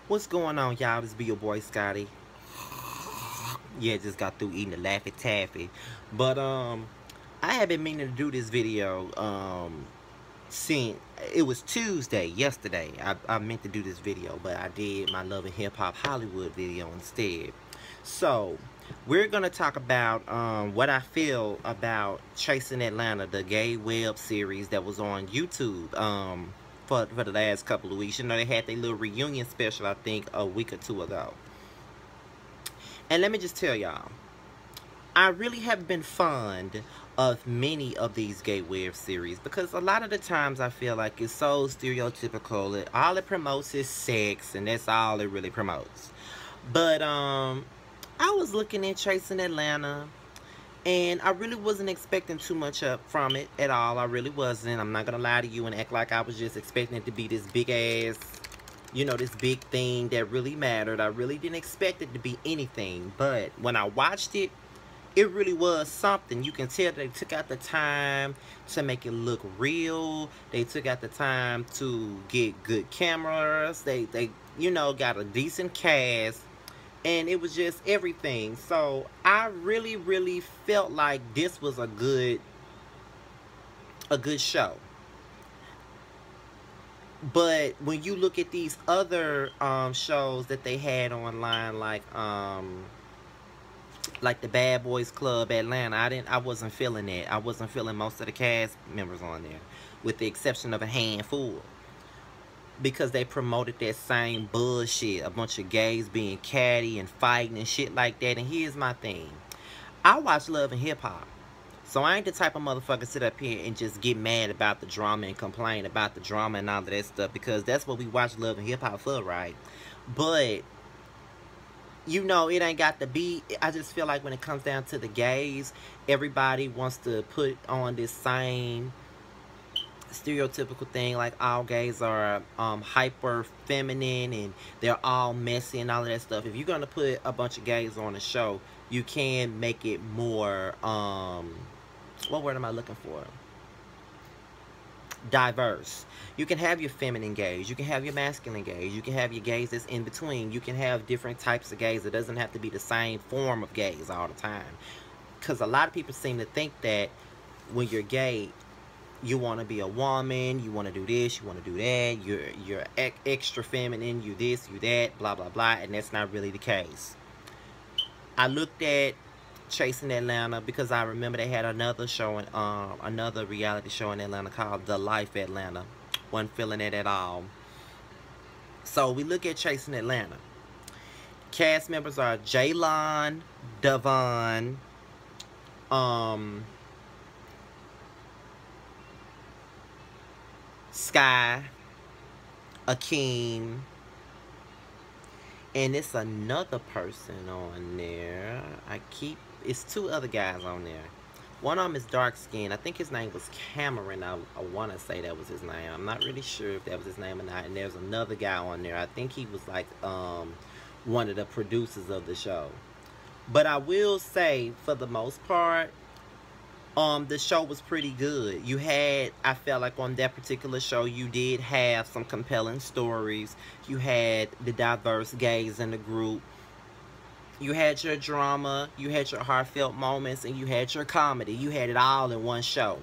What's going on, y'all? This be your boy Scotty. Yeah, just got through eating the Laffy Taffy. But I have been meaning to do this video since it was Tuesday, yesterday. I meant to do this video, but I did my Love and Hip Hop Hollywood video instead. So we're gonna talk about what I feel about Chasing Atlanta, the gay web series that was on YouTube for the last couple of weeks. You know, they had their little reunion special, I think, a week or two ago. And let me just tell y'all, I really have been fond of many of these gay web series because a lot of the times I feel like it's so stereotypical. All it promotes is sex, and that's all it really promotes. But I was looking at Chasing Atlanta, and I really wasn't expecting too much up from it at all. I really wasn't. I'm not gonna lie to you and act like I was just expecting it to be this big ass, you know, this big thing that really mattered. I really didn't expect it to be anything. But when I watched it, it really was something. You can tell they took out the time to make it look real. They took out the time to get good cameras. They you know, got a decent cast. And it was just everything. So I really felt like this was a good show. But when you look at these other shows that they had online, like the Bad Boys Club Atlanta, I wasn't feeling that. I wasn't feeling most of the cast members on there, with the exception of a handful, because they promoted that same bullshit, a bunch of gays being catty and fighting and shit like that. And here's my thing, I watch Love and Hip Hop, so I ain't the type of motherfucker sit up here and just get mad about the drama and complain about the drama and all of that stuff, because that's what we watch Love and Hip Hop for, right? But you know, it ain't got to be. I just feel like when it comes down to the gays, everybody wants to put on this same stereotypical thing, like all gays are hyper feminine and they're all messy and all of that stuff. If you're gonna put a bunch of gays on a show, you can make it more what word am I looking for? Diverse. You can have your feminine gays, you can have your masculine gays, you can have your gays that's in between, you can have different types of gays. It doesn't have to be the same form of gays all the time, because a lot of people seem to think that when you're gay, you want to be a woman, you want to do this, you want to do that, you're extra feminine, you this, you that, blah blah blah, and that's not really the case. I looked at Chasing Atlanta because I remember they had another show, another reality show in Atlanta called The Life Atlanta. Wasn't feeling it at all. So we look at Chasing Atlanta. Cast members are Jaylon, Devon, Sky, Akeem, and it's another person on there. It's two other guys on there. One of them is dark skinned. I think his name was Cameron. I want to say that was his name. I'm not really sure if that was his name or not. And there's another guy on there. I think he was like one of the producers of the show. But I will say, for the most part, the show was pretty good. I felt like on that particular show, you did have some compelling stories. You had the diverse gays in the group. You had your drama, you had your heartfelt moments, and you had your comedy. You had it all in one show.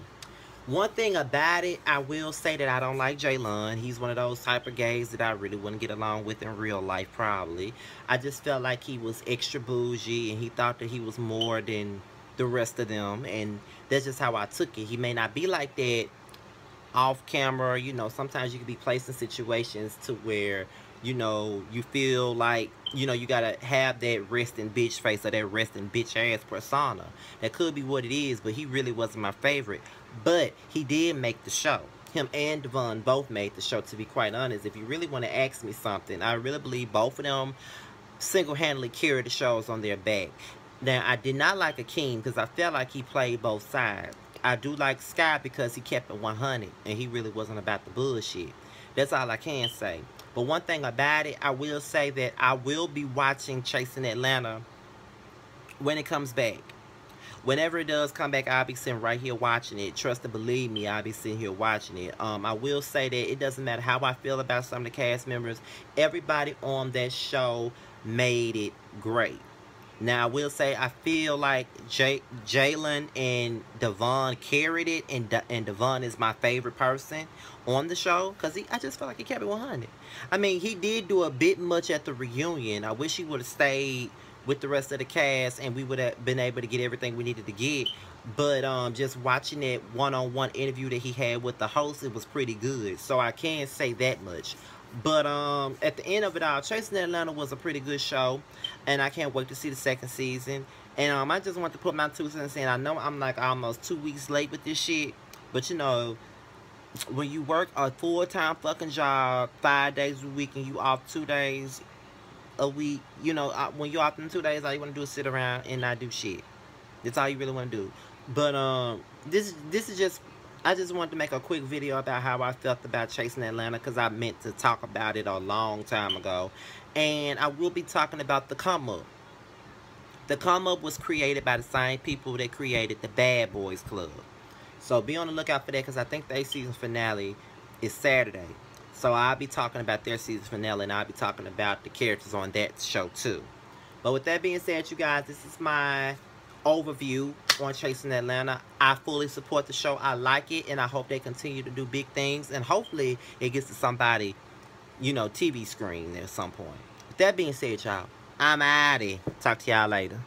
One thing about it, I will say that I don't like Jaylon. He's one of those type of gays that I really wouldn't get along with in real life, probably. I just felt like he was extra bougie, and he thought that he was more than the rest of them, and that's just how I took it. He may not be like that off camera. You know, sometimes you can be placed in situations to where, you know, you feel like, you know, you gotta have that resting bitch face or that resting bitch ass persona. That could be what it is, but he really wasn't my favorite. But he did make the show. Him and Devon both made the show, to be quite honest. If you really want to ask me something, I really believe both of them single-handedly carried the shows on their back. Now, I did not like Akeem because I felt like he played both sides. I do like Sky because he kept it 100 and he really wasn't about the bullshit. That's all I can say. But one thing about it, I will say that I will be watching Chasing Atlanta when it comes back. Whenever it does come back, I'll be sitting right here watching it. Trust and believe me, I'll be sitting here watching it. I will say that it doesn't matter how I feel about some of the cast members. Everybody on that show made it great. Now, I will say I feel like Jalen and Devon carried it, and Devon is my favorite person on the show because I just feel like he kept it 100. I mean, he did do a bit much at the reunion. I wish he would have stayed with the rest of the cast and we would have been able to get everything we needed to get. But just watching that one-on-one interview that he had with the host, it was pretty good. So I can't say that much. But at the end of it all, Chasing Atlanta was a pretty good show, and I can't wait to see the second season. And I just want to put my 2 cents in. I know I'm like almost 2 weeks late with this shit, but you know, when you work a full-time fucking job 5 days a week and you off 2 days a week, you know, when you're off in 2 days, all you want to do is sit around and not do shit. That's all you really want to do. But this is just, I just wanted to make a quick video about how I felt about Chasing Atlanta because I meant to talk about it a long time ago. And I will be talking about The Come Up. The Come Up was created by the same people that created the Bad Boys Club. So be on the lookout for that because I think their season finale is Saturday. So I'll be talking about their season finale and I'll be talking about the characters on that show too. But with that being said, you guys, this is my overview on Chasing Atlanta. I fully support the show. I like it and I hope they continue to do big things and hopefully it gets to somebody, you know, TV screen at some point. With that being said, y'all, I'm outta. Talk to y'all later.